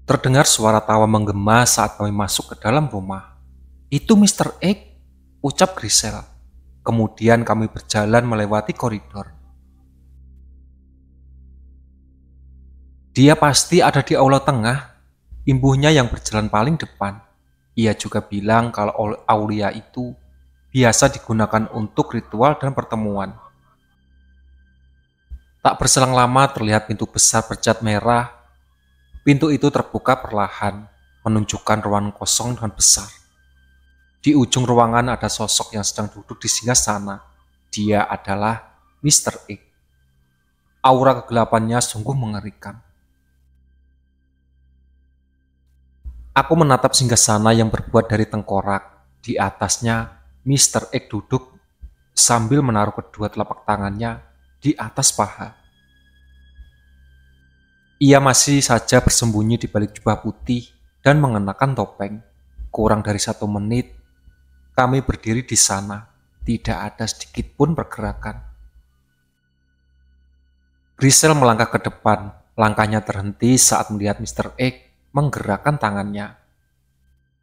Terdengar suara tawa menggema saat kami masuk ke dalam rumah. "Itu Mr. X," ucap Grisel. Kemudian kami berjalan melewati koridor. "Dia pasti ada di aula tengah," imbuhnya yang berjalan paling depan. Ia juga bilang kalau aula itu biasa digunakan untuk ritual dan pertemuan. Tak berselang lama terlihat pintu besar bercat merah. Pintu itu terbuka perlahan, menunjukkan ruangan kosong dan besar. Di ujung ruangan ada sosok yang sedang duduk di singgasana. Dia adalah Mr. X. Aura kegelapannya sungguh mengerikan. Aku menatap singgasana yang terbuat dari tengkorak. Di atasnya, Mr. X duduk sambil menaruh kedua telapak tangannya di atas paha. Ia masih saja bersembunyi di balik jubah putih dan mengenakan topeng. Kurang dari 1 menit, kami berdiri di sana. Tidak ada sedikit pun pergerakan. Grisel melangkah ke depan. Langkahnya terhenti saat melihat Mr. X menggerakkan tangannya.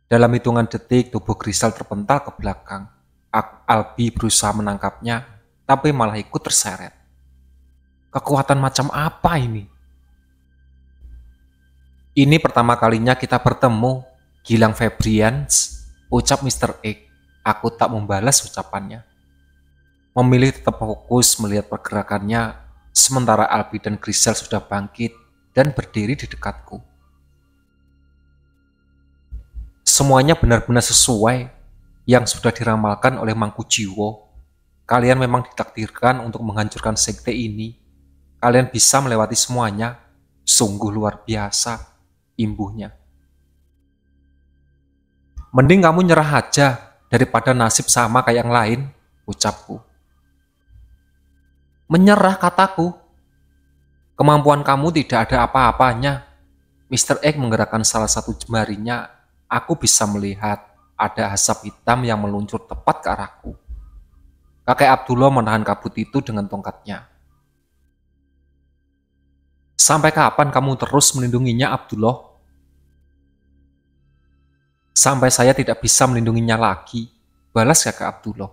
Dalam hitungan detik, tubuh Grisel terpental ke belakang. Albi berusaha menangkapnya, tapi malah ikut terseret. Kekuatan macam apa ini? "Ini pertama kalinya kita bertemu, Gilang Febrians," ucap Mr. X. Aku tak membalas ucapannya. Memilih tetap fokus melihat pergerakannya, sementara Albi dan Grisel sudah bangkit dan berdiri di dekatku. Semuanya benar-benar sesuai yang sudah diramalkan oleh Mangku Jiwo. Kalian memang ditakdirkan untuk menghancurkan sekte ini. Kalian bisa melewati semuanya. Sungguh luar biasa, imbuhnya. "Mending kamu nyerah aja daripada nasib sama kayak yang lain," ucapku. "Menyerah," kataku. "Kemampuan kamu tidak ada apa-apanya." Mr. X menggerakkan salah satu jemarinya. Aku bisa melihat ada asap hitam yang meluncur tepat ke arahku. Kakek Abdullah menahan kabut itu dengan tongkatnya. "Sampai kapan kamu terus melindunginya, Abdullah?" "Sampai saya tidak bisa melindunginya lagi," balas kakek Abdullah.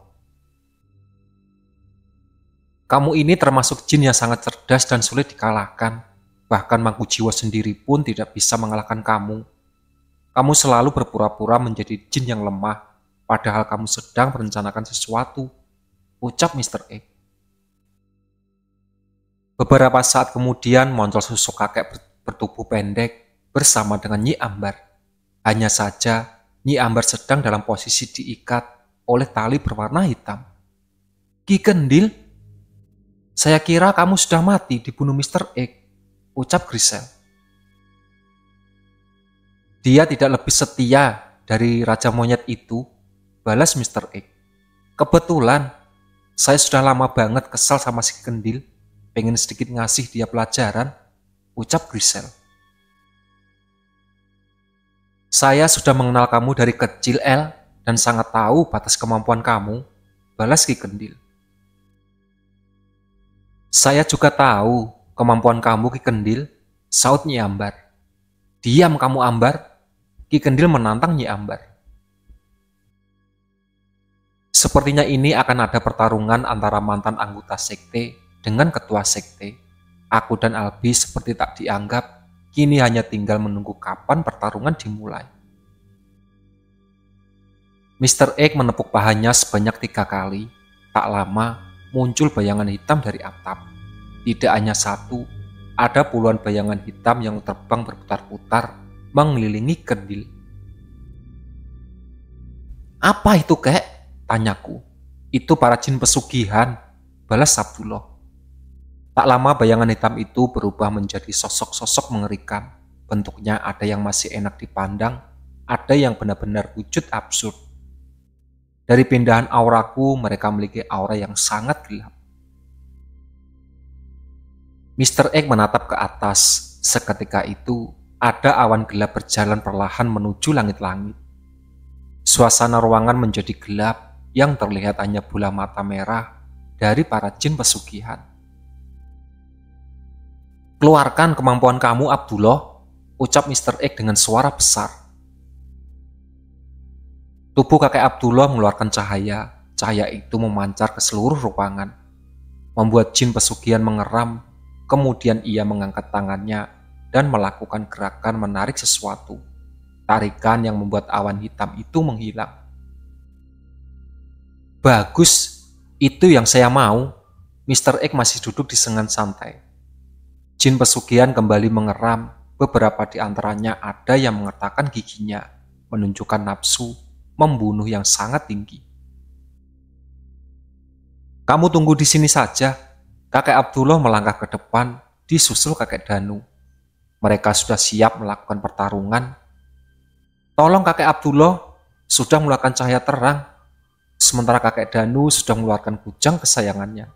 "Kamu ini termasuk jin yang sangat cerdas dan sulit dikalahkan. Bahkan Mangku Jiwo sendiri pun tidak bisa mengalahkan kamu. Kamu selalu berpura-pura menjadi jin yang lemah, padahal kamu sedang merencanakan sesuatu," ucap Mr. X. Beberapa saat kemudian muncul sosok kakek bertubuh pendek bersama dengan Nyi Ambar. Hanya saja, Nyi Ambar sedang dalam posisi diikat oleh tali berwarna hitam. "Ki Kendil, saya kira kamu sudah mati dibunuh Mr. X," ucap Grisel. "Dia tidak lebih setia dari Raja Monyet itu," balas Mr. X. "Kebetulan, saya sudah lama banget kesal sama si Kendil, pengen sedikit ngasih dia pelajaran," ucap Grisel. "Saya sudah mengenal kamu dari kecil, El, dan sangat tahu batas kemampuan kamu," balas Ki Kendil. "Saya juga tahu kemampuan kamu, Ki Kendil," saut Nyi Ambar. "Diam kamu, Ambar," Ki Kendil menantang Nyi Ambar. Sepertinya ini akan ada pertarungan antara mantan anggota sekte dengan ketua sekte. Aku dan Albi seperti tak dianggap, kini hanya tinggal menunggu kapan pertarungan dimulai. Mr. X menepuk pahanya sebanyak 3 kali. Tak lama, muncul bayangan hitam dari atap. Tidak hanya satu, ada puluhan bayangan hitam yang terbang berputar-putar mengelilingi Kendil. "Apa itu, kek?" tanyaku. "Itu para jin pesugihan," balas Abdullah. Tak lama bayangan hitam itu berubah menjadi sosok-sosok mengerikan. Bentuknya ada yang masih enak dipandang, ada yang benar-benar wujud absurd. Dari pindahan auraku, mereka memiliki aura yang sangat gelap. Mr. X menatap ke atas. Seketika itu, ada awan gelap berjalan perlahan menuju langit-langit. Suasana ruangan menjadi gelap yang terlihat hanya bola mata merah dari para jin pesugihan. "Keluarkan kemampuan kamu, Abdullah," ucap Mr. X dengan suara besar. Tubuh kakek Abdullah mengeluarkan cahaya. Cahaya itu memancar ke seluruh ruangan, membuat jin pesugihan mengeram. Kemudian ia mengangkat tangannya dan melakukan gerakan menarik sesuatu. Tarikan yang membuat awan hitam itu menghilang. Bagus, itu yang saya mau. Mr. X masih duduk di sengan santai. Jin pesugihan kembali mengeram. Beberapa di antaranya ada yang mengertakkan giginya, menunjukkan nafsu membunuh yang sangat tinggi. Kamu tunggu di sini saja. Kakek Abdullah melangkah ke depan, disusul kakek Danu. Mereka sudah siap melakukan pertarungan. Tolong kakek Abdullah, sudah mengeluarkan cahaya terang. Sementara kakek Danu sudah mengeluarkan kujang kesayangannya.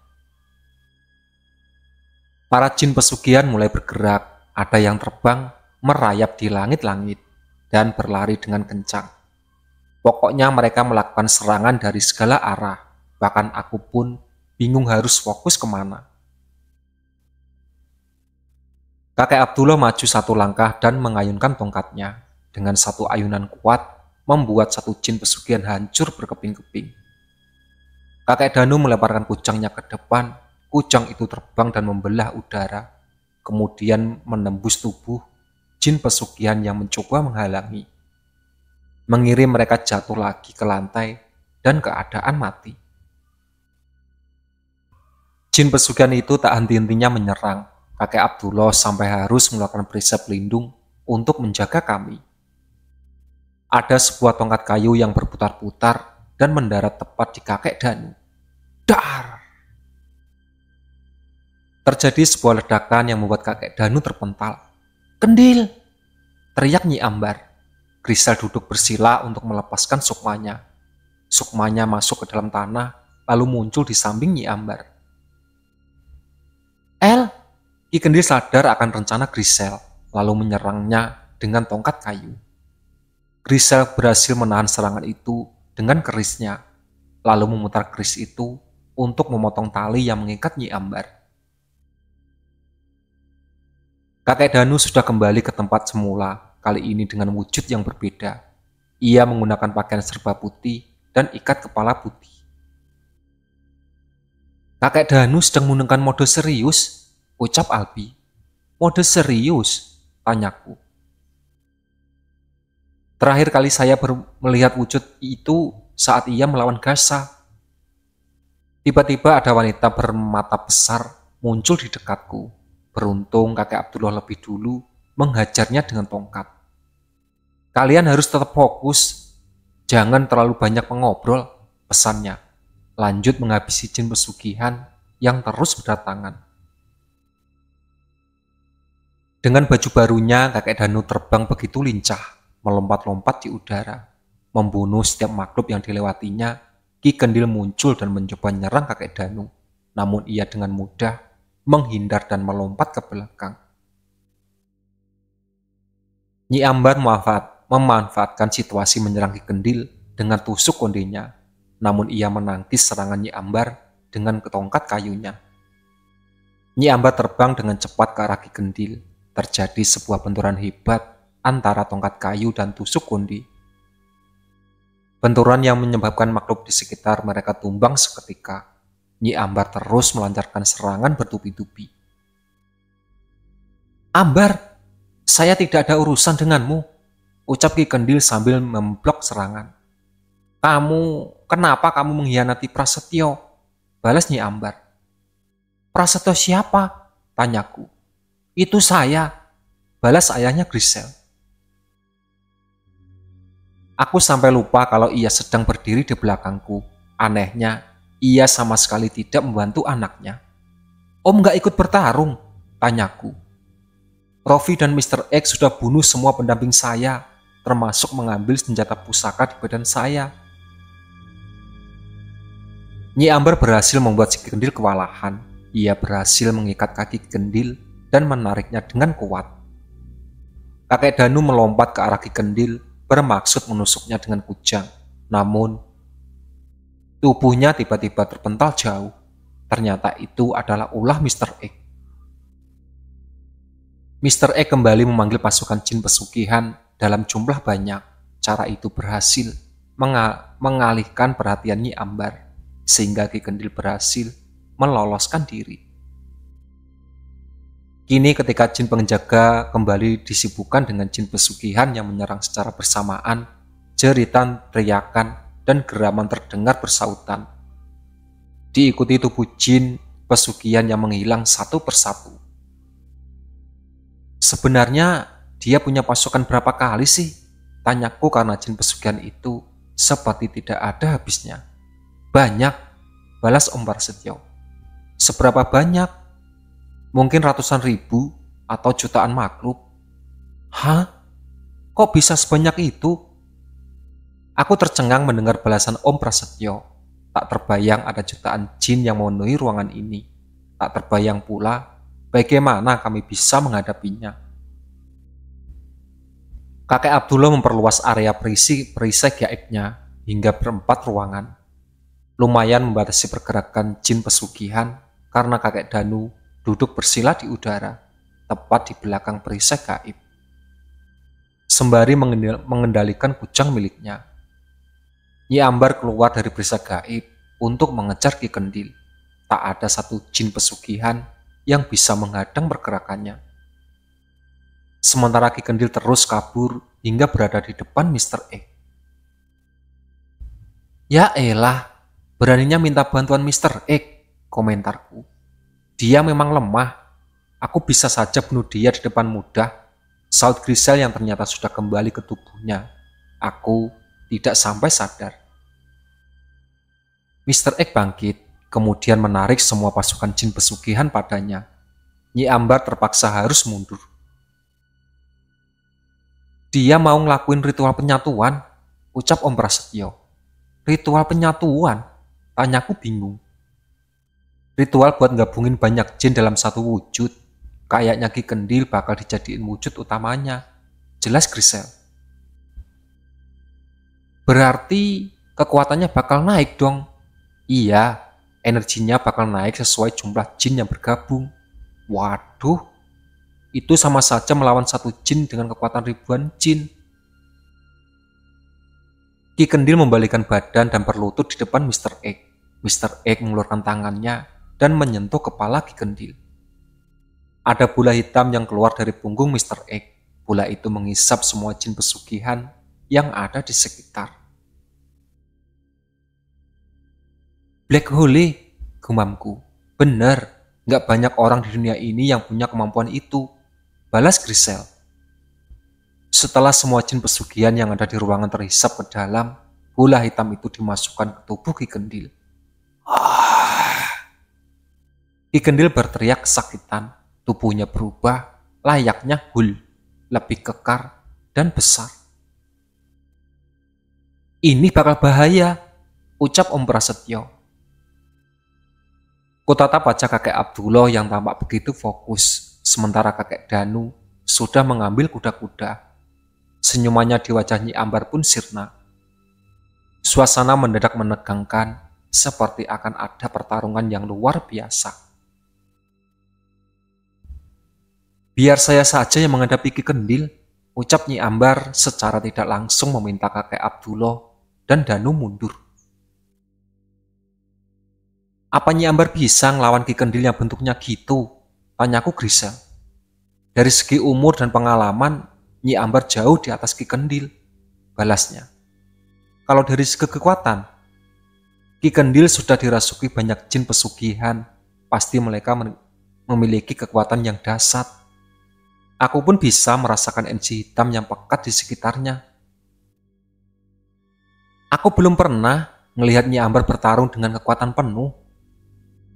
Para jin pesugihan mulai bergerak. Ada yang terbang, merayap di langit-langit, dan berlari dengan kencang. Pokoknya mereka melakukan serangan dari segala arah. Bahkan aku pun bingung harus fokus kemana. Kakek Abdullah maju satu langkah dan mengayunkan tongkatnya. Dengan satu ayunan kuat, membuat satu jin pesugihan hancur berkeping-keping. Kakek Danu melemparkan kujangnya ke depan. Kujang itu terbang dan membelah udara, kemudian menembus tubuh jin pesugihan yang mencoba menghalangi, mengirim mereka jatuh lagi ke lantai dan keadaan mati. Jin pesugihan itu tak henti-hentinya menyerang. Kakek Abdullah sampai harus mengeluarkan perisai pelindung untuk menjaga kami. Ada sebuah tongkat kayu yang berputar-putar dan mendarat tepat di kakek Danu. Dar! Terjadi sebuah ledakan yang membuat kakek Danu terpental. Kendil! Teriak Nyi Ambar. Grisel duduk bersila untuk melepaskan sukmanya. Sukmanya masuk ke dalam tanah, lalu muncul di samping Nyi Ambar. Ki Kendil sadar akan rencana Grisel, lalu menyerangnya dengan tongkat kayu. Grisel berhasil menahan serangan itu dengan kerisnya, lalu memutar keris itu untuk memotong tali yang mengikat Nyi Ambar. Kakek Danu sudah kembali ke tempat semula, kali ini dengan wujud yang berbeda. Ia menggunakan pakaian serba putih dan ikat kepala putih. Kakek Danu sedang menggunakan mode serius, ucap Albi. Mode serius? Tanyaku. Terakhir kali saya melihat wujud itu saat ia melawan Gasa. Tiba-tiba ada wanita bermata besar muncul di dekatku. Beruntung kakek Abdullah lebih dulu menghajarnya dengan tongkat. Kalian harus tetap fokus, jangan terlalu banyak mengobrol, pesannya. Lanjut menghabisi jin pesugihan yang terus berdatangan. Dengan baju barunya, kakek Danu terbang begitu lincah, melompat-lompat di udara, membunuh setiap makhluk yang dilewatinya. Ki Kendil muncul dan mencoba menyerang kakek Danu, namun ia dengan mudah menghindar dan melompat ke belakang. Nyi Ambar memanfaatkan situasi menyerang Ki Kendil dengan tusuk kondenya, namun ia menangkis serangan Nyi Ambar dengan tongkat kayunya. Nyi Ambar terbang dengan cepat ke arah Ki Kendil. Terjadi sebuah benturan hebat antara tongkat kayu dan tusuk kondi. Benturan yang menyebabkan makhluk di sekitar mereka tumbang seketika. Nyi Ambar terus melancarkan serangan bertubi-tubi. Ambar, saya tidak ada urusan denganmu, ucap Ki Kendil sambil memblok serangan. Kenapa kamu mengkhianati Prasetyo? Balas Nyi Ambar. Prasetyo siapa? Tanyaku. Itu saya, balas ayahnya Grisel. Aku sampai lupa kalau ia sedang berdiri di belakangku. Anehnya, ia sama sekali tidak membantu anaknya. Om gak ikut bertarung? Tanyaku. Rofi dan Mr. X sudah bunuh semua pendamping saya, termasuk mengambil senjata pusaka di badan saya. Nyi Ambar berhasil membuat si Kendil kewalahan. Ia berhasil mengikat kaki Kendil dan menariknya dengan kuat. Kakek Danu melompat ke arah Ki Kendil, bermaksud menusuknya dengan kujang. Namun, tubuhnya tiba-tiba terpental jauh. Ternyata itu adalah ulah Mr. X. Mr. X kembali memanggil pasukan jin pesugihan dalam jumlah banyak. Cara itu berhasil mengalihkan perhatian Nyi Ambar, sehingga Ki Kendil berhasil meloloskan diri. Kini ketika jin penjaga kembali disibukkan dengan jin pesugihan yang menyerang secara bersamaan, jeritan, teriakan, dan geraman terdengar bersautan. Diikuti tubuh jin pesugihan yang menghilang satu persatu. Sebenarnya dia punya pasukan berapa kali sih? Tanyaku karena jin pesugihan itu seperti tidak ada habisnya. Banyak, balas Om Prasetyo. Seberapa banyak? Mungkin ratusan ribu atau jutaan makhluk. Hah? Kok bisa sebanyak itu? Aku tercengang mendengar balasan Om Prasetyo. Tak terbayang ada jutaan jin yang memenuhi ruangan ini. Tak terbayang pula bagaimana kami bisa menghadapinya. Kakek Abdullah memperluas area perisai gaibnya hingga berempat ruangan. Lumayan membatasi pergerakan jin pesugihan karena kakek Danu duduk bersila di udara, tepat di belakang perisai gaib. Sembari mengendalikan kujang miliknya. Nyi Ambar keluar dari perisai gaib untuk mengejar Ki Kendil. Tak ada satu jin pesugihan yang bisa menghadang pergerakannya. Sementara Ki Kendil terus kabur hingga berada di depan Mr. X. Ya elah, beraninya minta bantuan Mr. X, komentarku. Dia memang lemah. Aku bisa saja bunuh dia di depan mudah, saut Grisel yang ternyata sudah kembali ke tubuhnya. Aku tidak sampai sadar. Mr. X bangkit, kemudian menarik semua pasukan jin pesugihan padanya. Nyi Ambar terpaksa harus mundur. Dia mau ngelakuin ritual penyatuan, ucap Om Prasetyo. Ritual penyatuan? Tanyaku bingung. Ritual buat gabungin banyak jin dalam satu wujud. Kayaknya Ki Kendil bakal dijadiin wujud utamanya. Jelas Grisel. Berarti kekuatannya bakal naik dong. Iya, energinya bakal naik sesuai jumlah jin yang bergabung. Waduh, itu sama saja melawan satu jin dengan kekuatan ribuan jin. Ki Kendil membalikkan badan dan berlutut di depan Mr. X. Mr. X mengeluarkan tangannya dan menyentuh kepala Ki Kendil. Ada bola hitam yang keluar dari punggung Mr. X. Bola itu menghisap semua jin pesugihan yang ada di sekitar. Black Hole, gumamku. Bener, gak banyak orang di dunia ini yang punya kemampuan itu, balas Grisel. Setelah semua jin pesugihan yang ada di ruangan terhisap ke dalam, bola hitam itu dimasukkan ke tubuh Ki Kendil. Ki Kendil berteriak kesakitan, tubuhnya berubah, layaknya Hul, lebih kekar dan besar. Ini bakal bahaya, ucap Om Prasetyo. Kutatap wajah kakek Abdullah yang tampak begitu fokus, sementara kakek Danu sudah mengambil kuda-kuda. Senyumannya di wajah Nyi Ambar pun sirna. Suasana mendadak menegangkan, seperti akan ada pertarungan yang luar biasa. Biar saya saja yang menghadapi Ki Kendil, ucap Nyi Ambar secara tidak langsung meminta kakek Abdullah dan Danu mundur. Apa Nyi Ambar bisa ngelawan Ki Kendil yang bentuknya gitu? Tanyaku Grisel. Dari segi umur dan pengalaman, Nyi Ambar jauh di atas Ki Kendil, balasnya. Kalau dari segi kekuatan, Ki Kendil sudah dirasuki banyak jin pesugihan, pasti mereka memiliki kekuatan yang dahsyat. Aku pun bisa merasakan energi hitam yang pekat di sekitarnya. Aku belum pernah melihat Nyi Ambar bertarung dengan kekuatan penuh.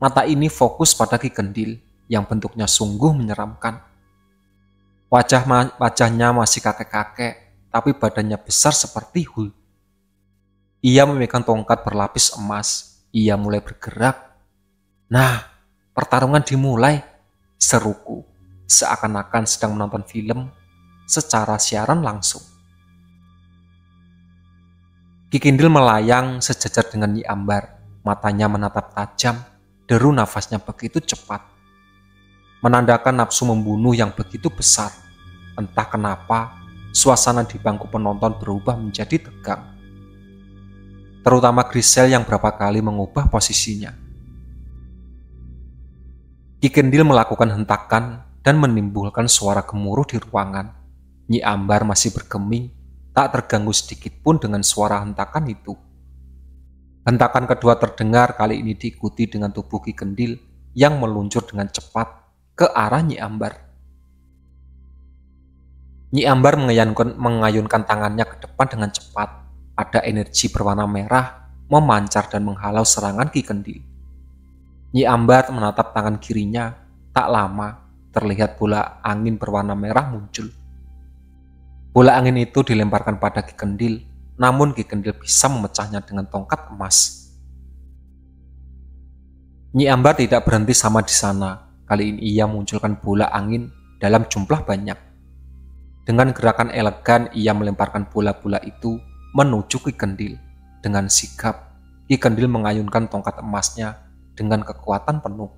Mata ini fokus pada Ki Kendil yang bentuknya sungguh menyeramkan. Wajahnya masih kakek-kakek, tapi badannya besar seperti Hul. Ia memegang tongkat berlapis emas. Ia mulai bergerak. Nah, pertarungan dimulai, seruku, seakan-akan sedang menonton film secara siaran langsung. Ki Kendil melayang sejajar dengan Nyi Ambar, matanya menatap tajam, deru nafasnya begitu cepat. menandakan nafsu membunuh yang begitu besar. Entah kenapa, suasana di bangku penonton berubah menjadi tegang. Terutama Grisel yang berapa kali mengubah posisinya. Ki Kendil melakukan hentakan dan menimbulkan suara gemuruh di ruangan. Nyi Ambar masih bergeming, tak terganggu sedikit pun dengan suara hentakan itu. Hentakan kedua terdengar, kali ini diikuti dengan tubuh Ki Kendil yang meluncur dengan cepat ke arah Nyi Ambar. Nyi Ambar mengayunkan tangannya ke depan dengan cepat. Ada energi berwarna merah memancar dan menghalau serangan Ki Kendil. Nyi Ambar menatap tangan kirinya. Tak lama, terlihat bola angin berwarna merah muncul. Bola angin itu dilemparkan pada Ki Kendil, namun Ki Kendil bisa memecahnya dengan tongkat emas. Nyi Ambar tidak berhenti sama di sana. Kali ini ia munculkan bola angin dalam jumlah banyak. Dengan gerakan elegan, ia melemparkan bola-bola itu menuju Ki Kendil. Dengan sigap, Ki Kendil mengayunkan tongkat emasnya dengan kekuatan penuh,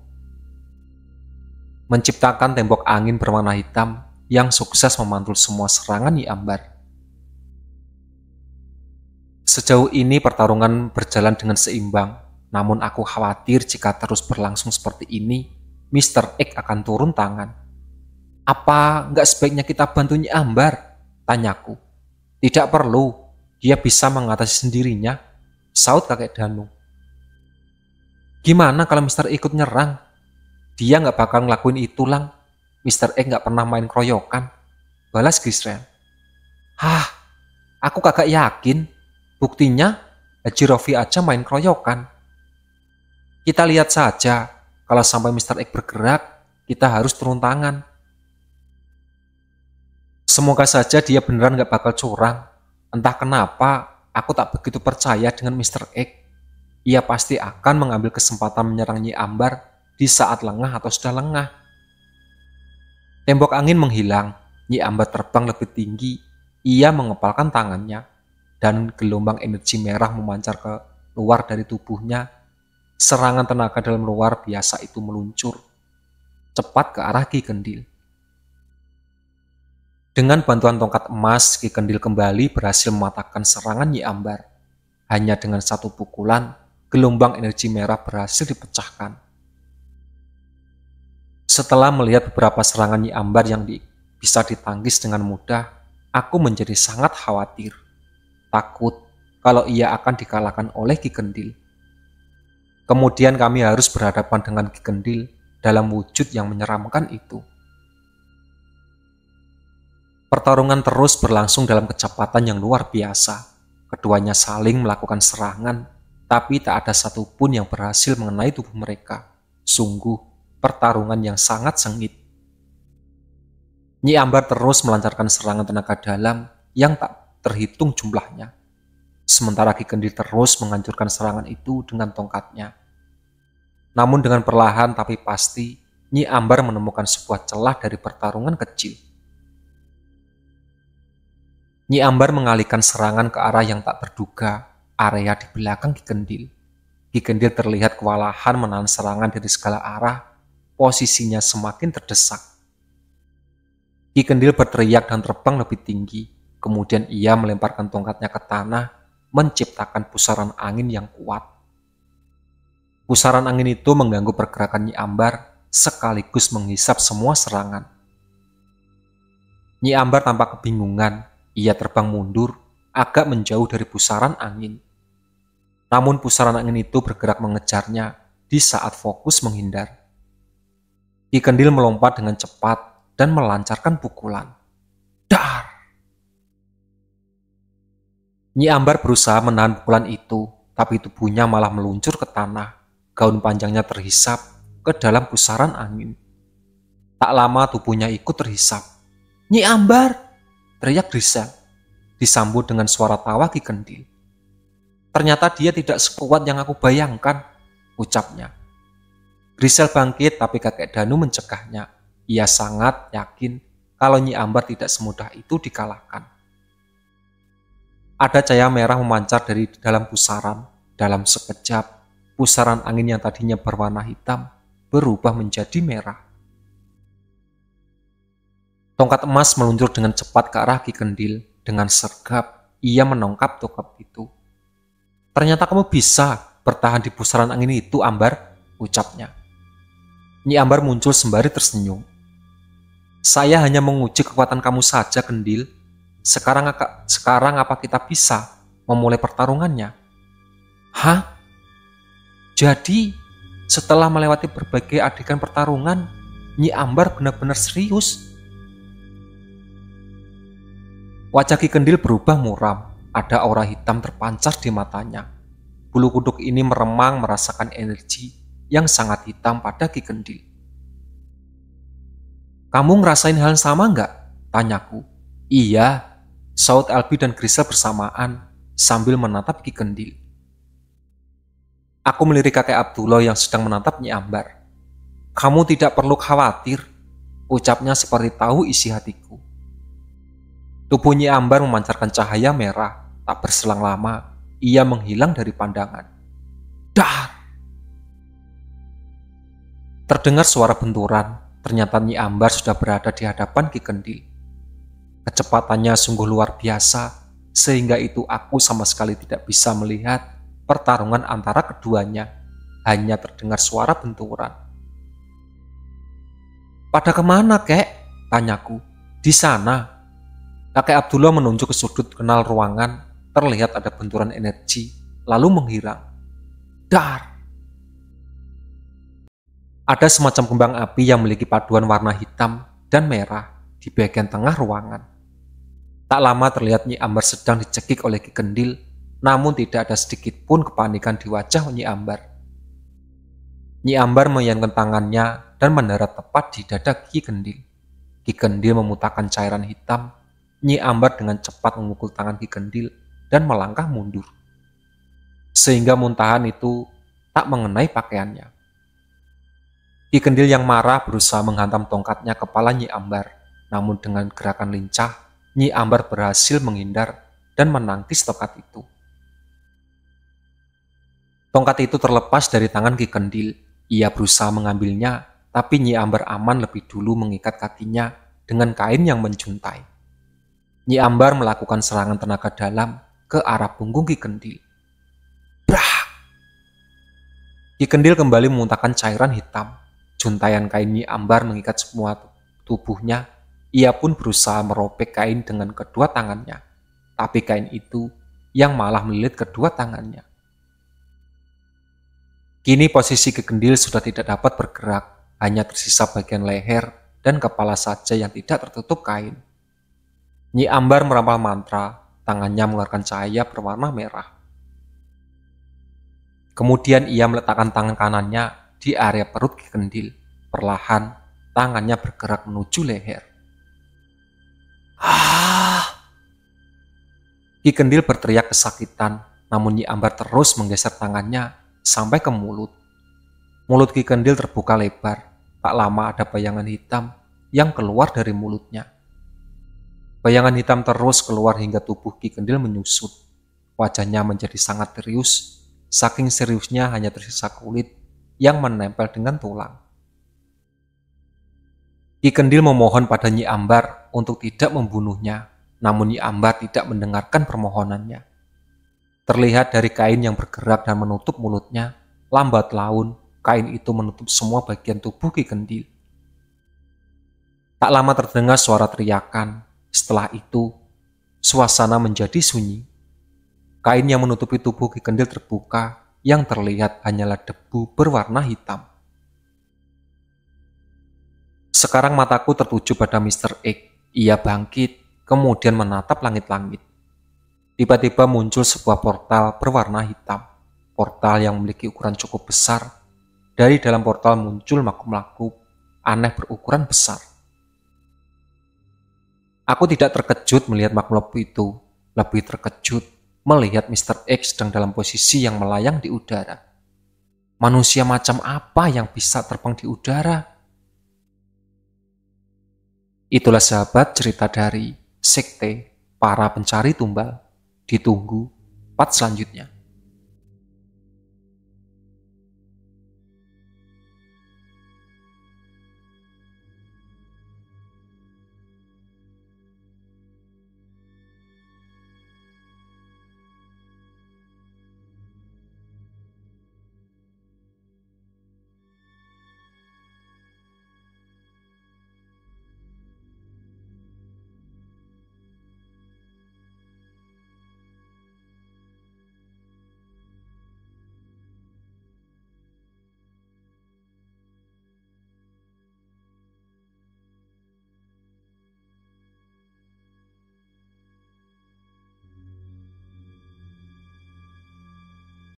menciptakan tembok angin berwarna hitam yang sukses memantul semua serangan Nyi Ambar. Sejauh ini pertarungan berjalan dengan seimbang, namun aku khawatir jika terus berlangsung seperti ini, Mr. X akan turun tangan. Apa nggak sebaiknya kita bantu Nyi Ambar? Tanyaku. Tidak perlu, dia bisa mengatasi sendirinya, saut kakek Danu. Gimana kalau Mr. X ikut nyerang? Dia nggak bakal ngelakuin itu, Lang. Mr. X nggak pernah main keroyokan, balas Grisel. Hah, aku kagak yakin. Buktinya, Haji Rofi aja main keroyokan. Kita lihat saja, kalau sampai Mr. X bergerak, kita harus turun tangan. Semoga saja dia beneran gak bakal curang. Entah kenapa, aku tak begitu percaya dengan Mr. X. Ia pasti akan mengambil kesempatan menyerang Nyi Ambar di saat lengah atau sudah lengah. Tembok angin menghilang, Nyi Ambar terbang lebih tinggi. Ia mengepalkan tangannya, dan gelombang energi merah memancar ke luar dari tubuhnya. Serangan tenaga dalam luar biasa itu meluncur cepat ke arah Ki Kendil. Dengan bantuan tongkat emas, Ki Kendil kembali berhasil mematahkan serangan Nyi Ambar. Hanya dengan satu pukulan, gelombang energi merah berhasil dipecahkan. Setelah melihat beberapa serangan Nyi Ambar yang bisa ditangkis dengan mudah, aku menjadi sangat khawatir. Takut kalau ia akan dikalahkan oleh Ki Kendil. Kemudian kami harus berhadapan dengan Ki Kendil dalam wujud yang menyeramkan itu. Pertarungan terus berlangsung dalam kecepatan yang luar biasa. Keduanya saling melakukan serangan, tapi tak ada satupun yang berhasil mengenai tubuh mereka. Sungguh, pertarungan yang sangat sengit. Nyi Ambar terus melancarkan serangan tenaga dalam yang tak terhitung jumlahnya. Sementara Ki Kendil terus menghancurkan serangan itu dengan tongkatnya. Namun dengan perlahan tapi pasti, Nyi Ambar menemukan sebuah celah dari pertarungan kecil. Nyi Ambar mengalihkan serangan ke arah yang tak terduga, area di belakang Ki Kendil. Ki Kendil terlihat kewalahan menahan serangan dari segala arah, posisinya semakin terdesak. Ki Kendil berteriak dan terbang lebih tinggi, kemudian ia melemparkan tongkatnya ke tanah, menciptakan pusaran angin yang kuat. Pusaran angin itu mengganggu pergerakan Nyi Ambar, sekaligus menghisap semua serangan. Nyi Ambar tampak kebingungan. Ia terbang mundur, agak menjauh dari pusaran angin. Namun pusaran angin itu bergerak mengejarnya di saat fokus menghindar. Ki Kendil melompat dengan cepat dan melancarkan pukulan. Dar! Nyi Ambar berusaha menahan pukulan itu, tapi tubuhnya malah meluncur ke tanah. Gaun panjangnya terhisap ke dalam pusaran angin. Tak lama tubuhnya ikut terhisap. Nyi Ambar! Teriak Grisel, disambut dengan suara tawa Ki Kendil. Ternyata dia tidak sekuat yang aku bayangkan, ucapnya. Grisel bangkit tapi kakek Danu mencegahnya. Ia sangat yakin kalau Nyi Ambar tidak semudah itu dikalahkan. Ada cahaya merah memancar dari dalam pusaran. Dalam sekejap, pusaran angin yang tadinya berwarna hitam berubah menjadi merah. Tongkat emas meluncur dengan cepat ke arah Ki Kendil. Dengan sergap, ia menangkap tongkat itu. "Ternyata kamu bisa bertahan di pusaran angin itu, Ambar," ucapnya. Nyi Ambar muncul sembari tersenyum. "Saya hanya menguji kekuatan kamu saja, Kendil. Sekarang apa kita bisa memulai pertarungannya?" "Hah? Jadi, setelah melewati berbagai adegan pertarungan, Nyi Ambar benar-benar serius?" Wajah Ki Kendil berubah muram, ada aura hitam terpancar di matanya. Bulu kuduk ini meremang merasakan energi yang sangat hitam pada Ki Kendil. "Kamu ngerasain hal yang sama nggak?" tanyaku. "Iya," saut Albi dan Grisel bersamaan sambil menatap Ki Kendil. Aku melirik kakek Abdullah yang sedang menatap Nyi Ambar. "Kamu tidak perlu khawatir," ucapnya seperti tahu isi hatiku. Tubuh Nyi Ambar memancarkan cahaya merah. Tak berselang lama, ia menghilang dari pandangan. Dar! Terdengar suara benturan. Ternyata Nyi Ambar sudah berada di hadapan Ki Kendil. Kecepatannya sungguh luar biasa, sehingga itu aku sama sekali tidak bisa melihat pertarungan antara keduanya. Hanya terdengar suara benturan. "Pada kemana, kek?" tanyaku. "Di sana." Kakek Abdullah menunjuk ke sudut kenal ruangan, terlihat ada benturan energi, lalu menghilang. Dar! Ada semacam kembang api yang memiliki paduan warna hitam dan merah di bagian tengah ruangan. Tak lama terlihat Nyi Ambar sedang dicekik oleh Ki Kendil, namun tidak ada sedikit pun kepanikan di wajah Nyi Ambar. Nyi Ambar menyayangkan tangannya dan mendarat tepat di dada Ki Kendil. Ki Kendil memutarkan cairan hitam. Nyi Ambar dengan cepat memukul tangan Ki Kendil dan melangkah mundur, sehingga muntahan itu tak mengenai pakaiannya. Ki Kendil yang marah berusaha menghantam tongkatnya kepala Nyi Ambar, namun dengan gerakan lincah, Nyi Ambar berhasil menghindar dan menangkis tongkat itu. Tongkat itu terlepas dari tangan Ki Kendil. Ia berusaha mengambilnya, tapi Nyi Ambar aman lebih dulu mengikat kakinya dengan kain yang menjuntai. Nyi Ambar melakukan serangan tenaga dalam ke arah punggung Ki Kendil. Brak! Ki Kendil kembali memuntahkan cairan hitam. Juntaian kain Nyi Ambar mengikat semua tubuhnya. Ia pun berusaha merobek kain dengan kedua tangannya. Tapi kain itu yang malah melilit kedua tangannya. Kini posisi Ki Kendil sudah tidak dapat bergerak. Hanya tersisa bagian leher dan kepala saja yang tidak tertutup kain. Nyi Ambar meramal mantra, tangannya mengeluarkan cahaya berwarna merah. Kemudian ia meletakkan tangan kanannya di area perut Ki Kendil. Perlahan, tangannya bergerak menuju leher. Ki Kendil berteriak kesakitan, namun Nyi Ambar terus menggeser tangannya sampai ke mulut. Mulut Ki Kendil terbuka lebar. Tak lama ada bayangan hitam yang keluar dari mulutnya. Bayangan hitam terus keluar hingga tubuh Ki Kendil menyusut. Wajahnya menjadi sangat serius, saking seriusnya hanya tersisa kulit yang menempel dengan tulang. Ki Kendil memohon pada Nyi Ambar untuk tidak membunuhnya, namun Nyi Ambar tidak mendengarkan permohonannya. Terlihat dari kain yang bergerak dan menutup mulutnya, lambat laun kain itu menutup semua bagian tubuh Ki Kendil. Tak lama terdengar suara teriakan. Setelah itu, suasana menjadi sunyi. Kain yang menutupi tubuh Ki Kendil terbuka, yang terlihat hanyalah debu berwarna hitam. Sekarang mataku tertuju pada Mr. X. Ia bangkit, kemudian menatap langit-langit. Tiba-tiba muncul sebuah portal berwarna hitam. Portal yang memiliki ukuran cukup besar. Dari dalam portal muncul makhluk-makhluk aneh berukuran besar. Aku tidak terkejut melihat makhluk itu, lebih terkejut melihat Mr. X sedang dalam posisi yang melayang di udara. Manusia macam apa yang bisa terbang di udara? Itulah sahabat cerita dari Sekte Para Pencari Tumbal. Ditunggu part selanjutnya.